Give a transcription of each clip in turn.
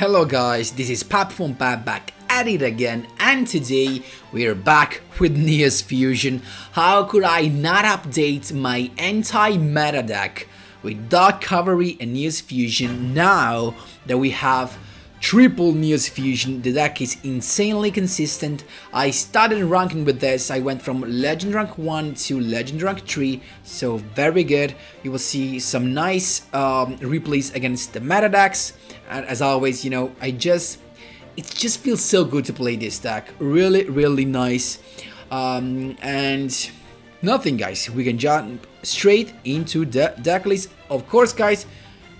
Hello guys, this is Pap from Pap back at it again, and today we are back with NEOS Fusion. How could I not update my anti-meta deck with Dark Cavalry and NEOS Fusion now that we have triple NEOS Fusion? The deck is insanely consistent. I started ranking with this. I went from Legend Rank 1 to Legend Rank 3, so very good. You will see some nice replays against the meta decks. And as always, you know, it just feels so good to play this deck. Really nice. And nothing, guys. We can jump straight into the deck list. Of course, guys,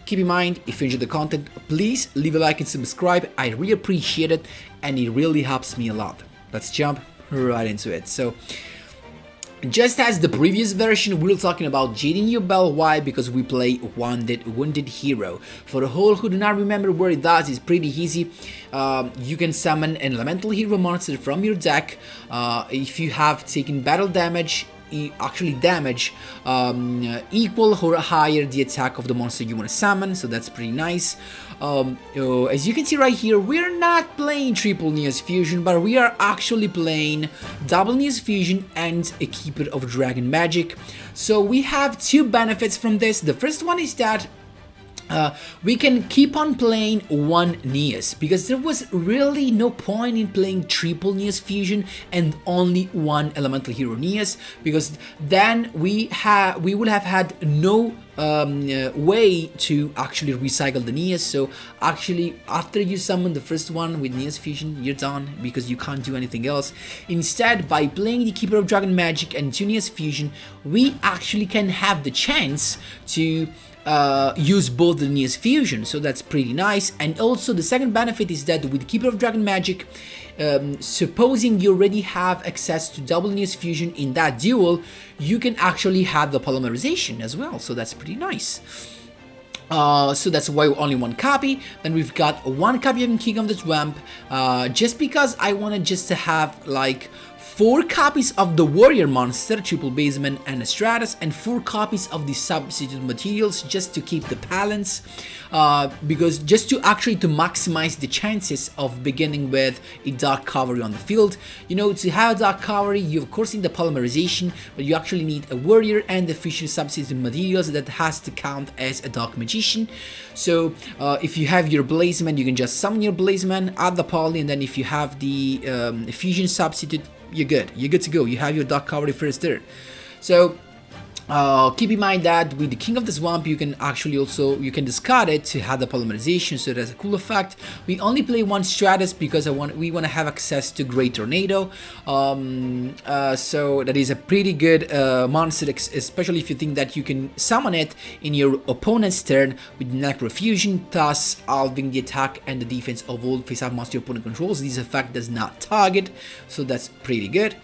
keep in mind, if you enjoy the content, please leave a like and subscribe. I really appreciate it, and it really helps me a lot. Let's jump right into it. So, just as the previous version, we're talking about Yugioh Bell. Why? Because we play Wounded Hero. For the whole who do not remember what it does, it's pretty easy. You can summon an elemental hero monster from your deck. If you have taken battle damage, actually damage equal or higher the attack of the monster you want to summon, so that's pretty nice. As you can see right here, we're not playing triple NEOS Fusion, but we are actually playing double NEOS Fusion and a Keeper of Dragon Magic. So we have two benefits from this. The first one is that we can keep on playing one NEOS, because there was really no point in playing triple NEOS Fusion and only one elemental hero NEOS, because then we would have had no way to actually recycle the NEOS. So actually, after you summon the first one with NEOS Fusion, you're done, because you can't do anything else. Instead, by playing the Keeper of Dragon Magic and two NEOS Fusion, we actually can have the chance to use both the NEOS Fusion, so that's pretty nice. And also the second benefit is that with Keeper of Dragon Magic, supposing you already have access to double NEOS Fusion in that duel, you can actually have the polymerization as well, so that's pretty nice. So that's why only one copy. Then we've got one copy of King of the Swamp, just because I wanted just to have like 4 copies of the Warrior Monster, Triple Basement and a Stratus, and 4 copies of the substitute materials, just to keep the balance, because just to maximize the chances of beginning with a Dark Cavalry on the field. You know, to have a Dark Cavalry, you of course need the polymerization, but you actually need a Warrior and the official substitute materials that has to count as a Dark Magician. So if you have your Blazeman, you can just summon your Blazeman, add the poly, and then if you have the Fusion substitute, you're good to go. You have your Dark Cavalry first turn. So keep in mind that with the King of the Swamp, you can actually also discard it to have the polymerization, so that's a cool effect. We only play one Stratus because we want to have access to Great Tornado. So that is a pretty good monster, especially if you think that you can summon it in your opponent's turn with Necrofusion, thus halving the attack and the defense of all face-up monster your opponent controls. This effect does not target, so that's pretty good.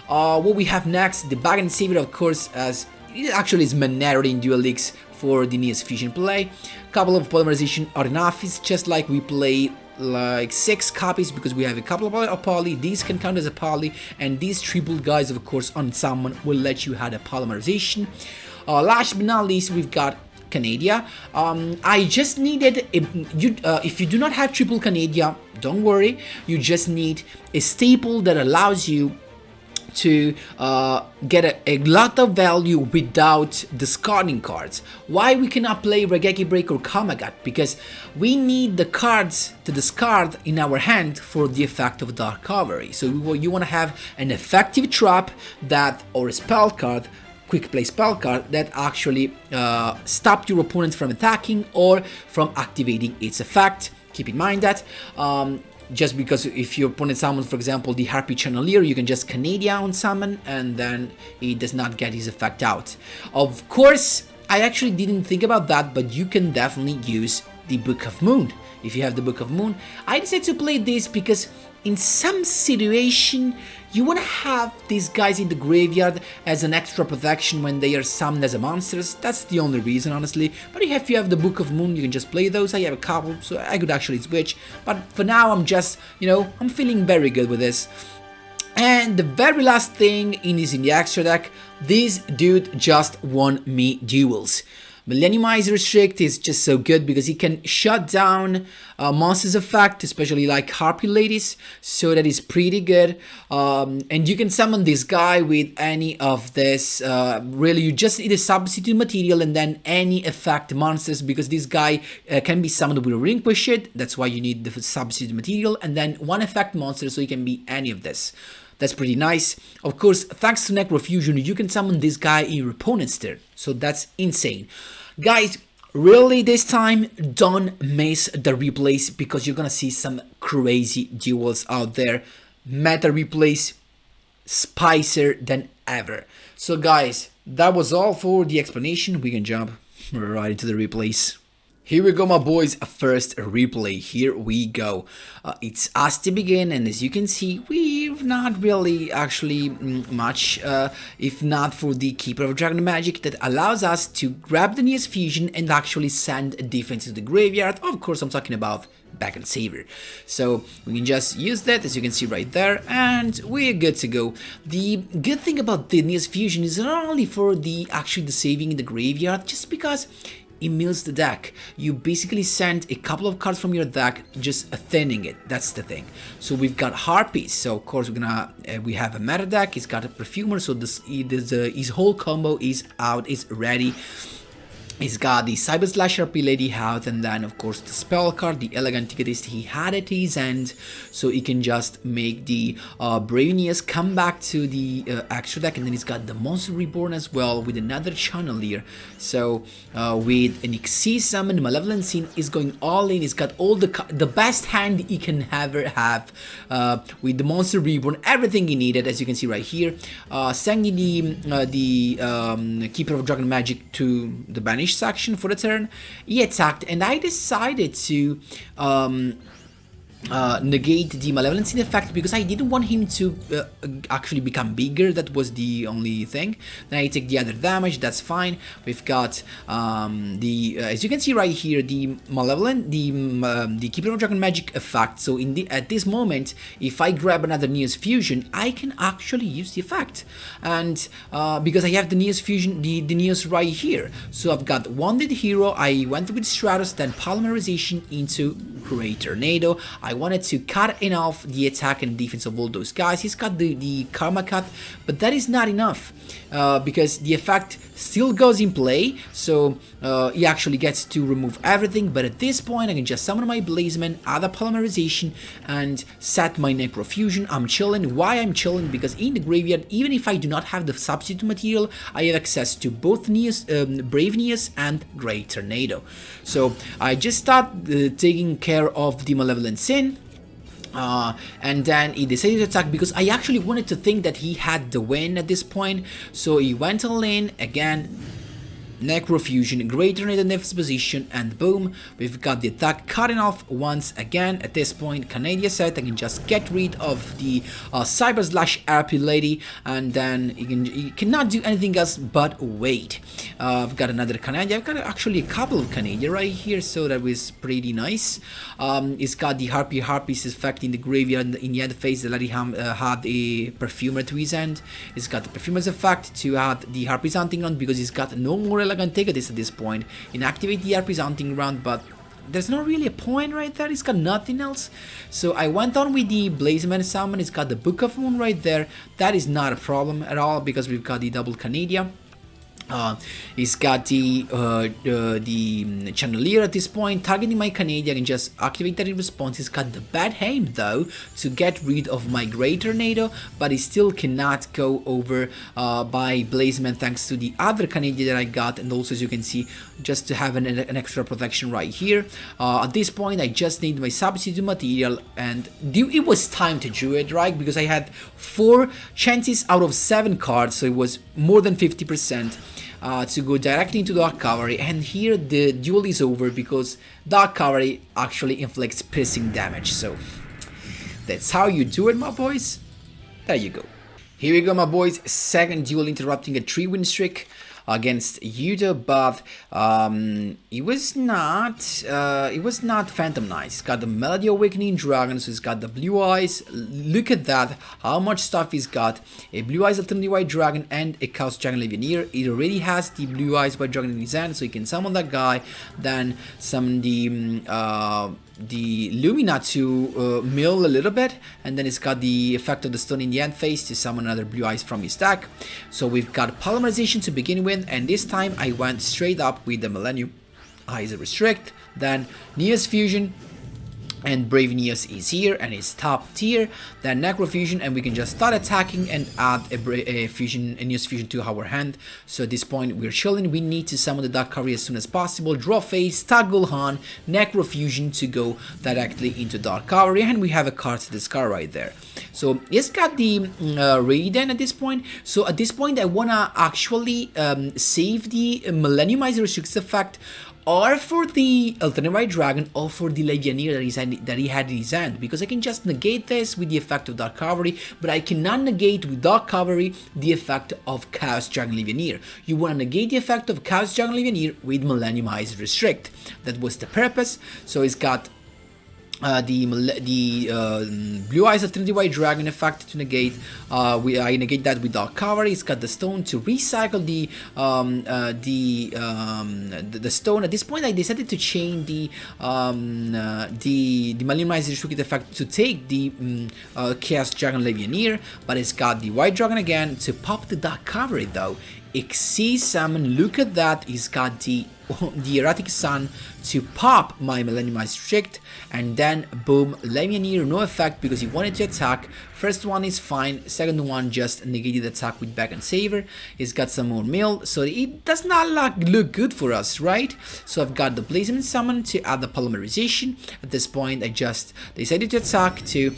What we have next, the Bag and Savior, of course, as it actually is mandatory in duellinks for the NEOS Fusion play. Couple of polymerization are enough. It's just like we play like 6 copies because we have a couple of poly. These can count as a poly, and these triple guys, of course, on summon will let you have a polymerization. Last but not least, we've got Canadia. I just needed if you do not have triple Canadia, don't worry. You just need a staple that allows you to get a lot of value without discarding cards. Why we cannot play Regeki Break or Kamagat? Because we need the cards to discard in our hand for the effect of Dark Cavalry. So you want to have an effective trap that, or a spell card, quick play spell card, that actually stop your opponent from attacking or from activating its effect. Keep in mind that just because if your opponent summons, for example, the Harpy Channelier, you can just Canadia on summon, and then he does not get his effect out. Of course, I actually didn't think about that, but you can definitely use the Book of Moon. If you have the Book of Moon, I decided to play this because in some situation you want to have these guys in the graveyard as an extra protection when they are summoned as a monsters. That's the only reason, honestly. But if you have the Book of Moon, you can just play those. I have a couple, so I could actually switch. But for now, I'm just, you know, I'm feeling very good with this. And the very last thing in the extra deck, this dude just won me duels. Millenniumize Restrict is just so good because it can shut down monsters effect, especially like Harpy ladies, so that is pretty good. And you can summon this guy with any of this. Really, you just need a substitute material and then any effect monsters, because this guy can be summoned with Relinquish. That's why you need the substitute material, and then one effect monster, so it can be any of this. That's pretty nice. Of course, thanks to Necrofusion, you can summon this guy in your opponent's turn. So that's insane. Guys, really this time, don't miss the replays, because you're gonna see some crazy duels out there. Meta replays, spicier than ever. So guys, that was all for the explanation. We can jump right into the replays. Here we go, my boys. First replay. Here we go. It's us to begin, and as you can see, we've not really actually much, if not for the Keeper of Dragon Magic that allows us to grab the NEOS Fusion and actually send a defense to the graveyard. Of course, I'm talking about Back and Saver. So we can just use that, as you can see right there, and we're good to go. The good thing about the NEOS Fusion is not only for the saving in the graveyard, just because it mills the deck. You basically send a couple of cards from your deck, just thinning it. That's the thing. So we've got Harpies. So of course we have a meta deck. It's got a Perfumer. So his whole combo is out, is ready. He's got the Cyber Slash Harpy Lady out, and then of course the spell card, the Elegant Tickettist he had at his end, so he can just make the Brave NEOS come back to the extra deck, and then he's got the Monster Reborn as well with another Channelier. So with an Xyz summon, Malevolent Sin is going all in. He's got all the best hand he can ever have with the Monster Reborn, everything he needed, as you can see right here. Sending the Keeper of Dragon Magic to the Banish section for the turn. He attacked, and I decided to negate the Malevolent Sin effect because I didn't want him to actually become bigger. That was the only thing. Then I take the other damage. That's fine. We've got as you can see right here, the the Keeper of Dragon Magic effect. So at this moment, if I grab another NEOS Fusion, I can actually use the effect, and because I have the NEOS Fusion, the NEOS right here. So I've got Wounded Hero. I went with Stratos, then Polymerization into Great Tornado. I wanted to cut in off the attack and defense of all those guys. He's got the Karma Cut, but that is not enough because the effect still goes in play, so he actually gets to remove everything. But at this point, I can just summon my Blazeman, add a Polymerization, and set my Necrofusion. I'm chilling. Why I'm chilling? Because in the graveyard, even if I do not have the substitute material, I have access to both NEOS, Brave NEOS and Great Tornado. So I just start taking care of the Malevolent Sin. And then he decided to attack because I actually wanted to think that he had the win at this point. So he went all in again. Necrofusion, Great Tornado in this position, and boom, we've got the attack cutting off once again. At this point, Canada set, I can just get rid of the Cyber Slash Harpy Lady, and then he cannot do anything else but wait. I've got another Canada. I've got actually a couple of Canada right here, so that was pretty nice. It's got the Harpies effect in the graveyard in the end phase. The lady had a Perfumer to his end. It's got the Perfumer's effect to add the Harpies Hunting Ground because he's got no more Elegant Tickettist at this point. Inactivate the Harpies Hunting Ground, but there's not really a point right there. He's got nothing else. So I went on with the Blazeman summon. It's got the Book of Moon right there. That is not a problem at all because we've got the double Canada. He's got the Channelier at this point, targeting my Canadian and just activate that in response. He's got the bad aim though to get rid of my Great Tornado, but he still cannot go over by Blazeman thanks to the other Canadian that I got, and also as you can see, just to have an extra protection right here. At this point, I just need my substitute material, and it was time to do it, right? Because I had 4 chances out of 7 cards, so it was more than 50%. To go directly into Dark Cavalry, and here the duel is over because Dark Cavalry actually inflicts piercing damage. So that's how you do it, my boys. There you go. Here we go, my boys. Second duel interrupting a 3-win streak. against yugioh, but it was not Phantom Knight. It's got the Melody Awakening Dragon, so it's got the Blue Eyes. Look at that, how much stuff he's got. A Blue Eyes Alternative White Dragon and a Chaos Dragon Legionnaire. It already has the Blue Eyes White Dragon in his hand, so he can summon that guy, then summon the Lumina to mill a little bit, and then it's got the effect of the stone in the end phase to summon another Blue Eyes from his deck. So we've got Polymerization to begin with, and this time I went straight up with the Millennium Eyes Restrict, then NEOS Fusion, and Brave NEOS is here and it's top tier, then Necro Fusion, and we can just start attacking and add a NEOS Fusion to our hand. So at this point we're chilling. We need to summon the Dark Cavalry as soon as possible, draw phase, tag Gul'dan, Necro Fusion to go directly into Dark Cavalry, and we have a card to discard right there. So it's got the Raiden at this point. So at this point I wanna actually save the Millennium Eyes Restricts effect, or for the Alternate White Dragon, or for the Legionnaire that he had in his hand, because I can just negate this with the effect of Dark Cavalry, but I cannot negate with Dark Cavalry the effect of Chaos Dragon Legionnaire. You want to negate the effect of Chaos Dragon Legionnaire with Millennium Eyes Restrict. That was the purpose. So it's got the Blue Eyes Alternative White Dragon effect to negate. I negate that with Dark Cavalry. It's got the stone to recycle the stone. At this point, I decided to chain the Millennium Eyes Restricted effect to take the Chaos Dragon Legionnaire, but it's got the White Dragon again to pop the Dark Cavalry though. Xyz Summon, look at that, he's got the Erratic Sun to pop my Millennium Eyes Restrict, and then boom, Legionnaire, no effect because he wanted to attack. First one is fine, second one just negated attack with Back and Saver. He's got some more mill, so it does not look good for us, right? So I've got the Blazement Summon to add the Polymerization. At this point I just decided to attack to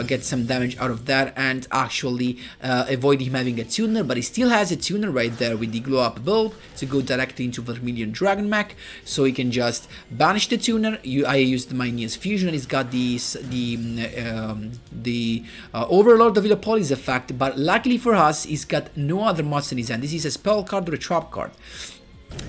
get some damage out of that and actually avoid him having a tuner, but he still has a tuner right there with the Glow Up Bulb to go directly into Vermilion Dragon Mech, so he can just banish the tuner. I used my NEOS Fusion, and he's got the Overlord of Illopolis effect, but luckily for us, he's got no other mods in his hand. This is a spell card or a trap card.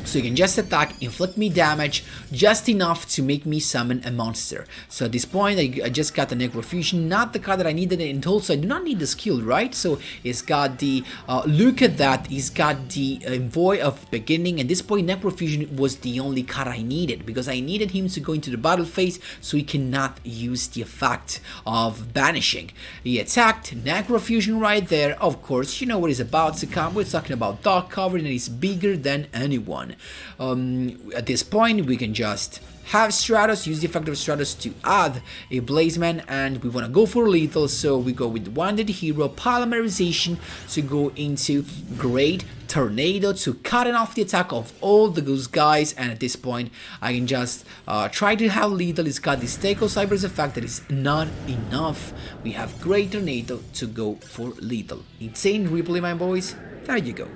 So you can just attack, inflict me damage, just enough to make me summon a monster. So at this point, I just got the Necro Fusion, not the card that I needed, and also I do not need the skill, right? So it's got the, look at that, it's got the Envoy of Beginning. At this point, Necro Fusion was the only card I needed, because I needed him to go into the battle phase, so he cannot use the effect of banishing. He attacked, Necro Fusion right there, of course, you know what is about to come. We're talking about Dark Cavalry, and it's bigger than anyone. At this point, we can just have Stratos, use the effect of Stratos to add a Blazeman, and we want to go for lethal, so we go with Wounded Hero, Polymerization to go into Great Tornado to cut off the attack of all those guys. And at this point, I can just try to have lethal. It's got this Teco Cyber's effect that is not enough. We have Great Tornado to go for lethal. Insane replay, my boys. There you go.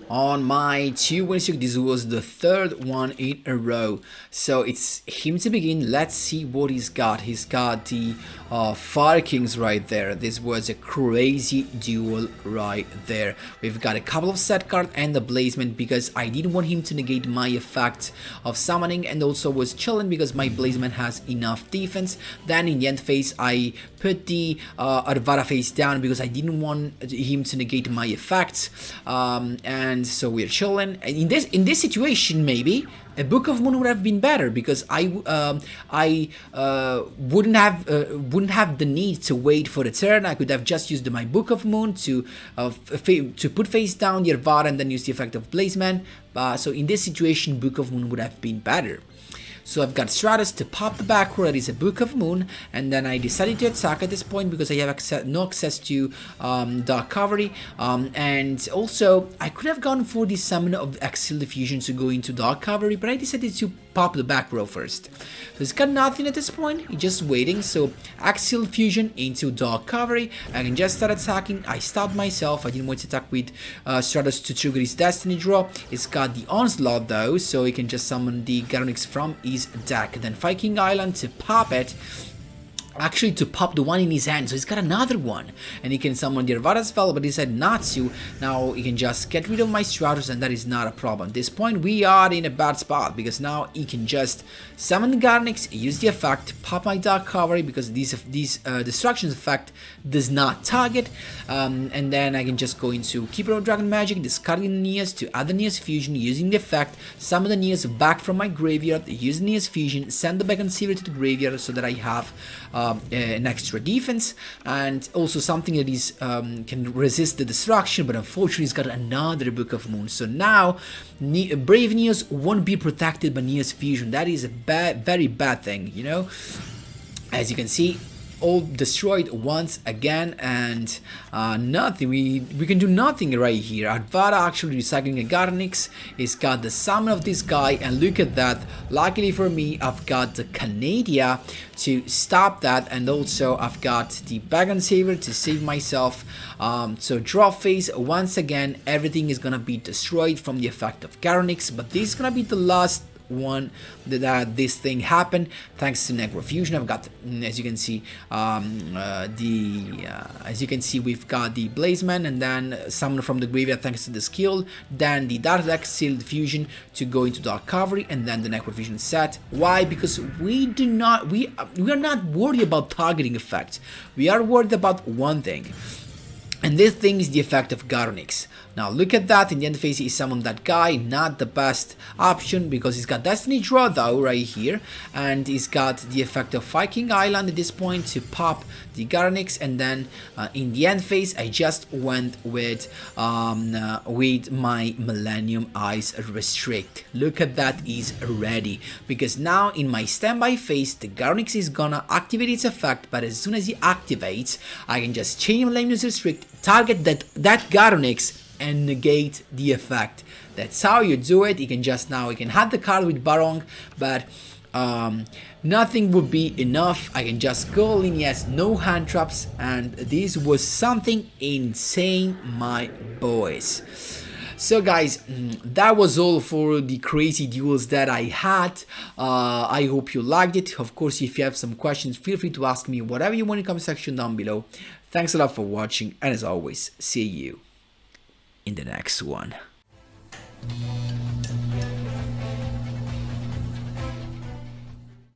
On my 2 streak, this was the third one in a row. So it's him to begin. Let's see what he's got. He's got the Fire Kings right there. This was a crazy duel right there. We've got a couple of set cards and the Blazement because I didn't want him to negate my effect of summoning, and also was chilling because my Blazement has enough defense. Then in the end phase, I put the Arvada face down because I didn't want him to negate my effects. And so we're chilling. In this situation, maybe a Book of Moon would have been better because I wouldn't have the need to wait for the turn. I could have just used my Book of Moon to put face down the Arvada and then use the effect of Blazeman. So in this situation, Book of Moon would have been better. So I've got Stratos to pop the back row, that is a Book of Moon, and then I decided to attack at this point because I have no access to Dark Cavalry, and also I could have gone for the Summon of Axial Diffusion to go into Dark Cavalry, but I decided to pop the back row first. So it's got nothing at this point, it's just waiting. So Axial Fusion into Dark Cavalry, I can just start attacking. I stopped myself, I didn't want to attack with Stratos to trigger his Destiny draw. It's got the Onslaught though, so he can just summon the Duellinks from his deck. Then Viking Island to pop it. actually to pop the one in his hand, so he's got another one, and he can summon the Arvada as well, but he said not to. Now he can just get rid of my Stratos, and that is not a problem. At this point we are in a bad spot, because now he can just summon the Garnix, use the effect, pop my Dark Cavalry, because these destructions effect does not target, and then I can just go into Keeper of Dragon Magic, discarding the NEOS to add the NEOS Fusion, using the effect, summon the NEOS back from my graveyard, use the NEOS Fusion, send the Beacon Sealer to the graveyard so that I have an extra defense, and also something that is can resist the destruction, but unfortunately it's got another Book of Moons. So now Brave NEOS won't be protected by NEOS Fusion. That is a very bad thing, you know. As you can see, all destroyed once again, and nothing, we can do nothing right here. Arvada actually recycling a Garnix. He's got the summon of this guy, and look at that. Luckily for me, I've got the Canadia to stop that, and also I've got the Beacon Saver to save myself. So draw phase, once again everything is gonna be destroyed from the effect of Garnix, but this is gonna be the last one that this thing happened, thanks to Necro Fusion. I've got, as you can see, we've got the Blazeman, and then summon from the graveyard thanks to the skill, then the Dark Deck Sealed Fusion to go into Dark Cavalry, and then the Necro Fusion set. Why? Because we are not worried about targeting effects. We are worried about one thing, and this thing is the effect of Garnix. Now look at that, in the end phase he summoned that guy, not the best option, because he's got Destiny Draw though right here, and he's got the effect of Viking Island at this point to pop the Garnix, and then in the end phase I just went with my Millennium Eyes Restrict. Look at that, is ready, because now in my standby phase the Garnix is gonna activate its effect, but as soon as he activates I can just change Millennium Eyes Restrict, target that Garnix, and negate the effect. That's how you do it. You can just now, you can have the card with Barong, but nothing would be enough. I can just go all in, yes, no hand traps, and this was something insane, my boys. So guys, that was all for the crazy duels that I had. I hope you liked it. Of course, if you have some questions, feel free to ask me whatever you want in the comment section down below. Thanks a lot for watching, and as always, see you in the next one.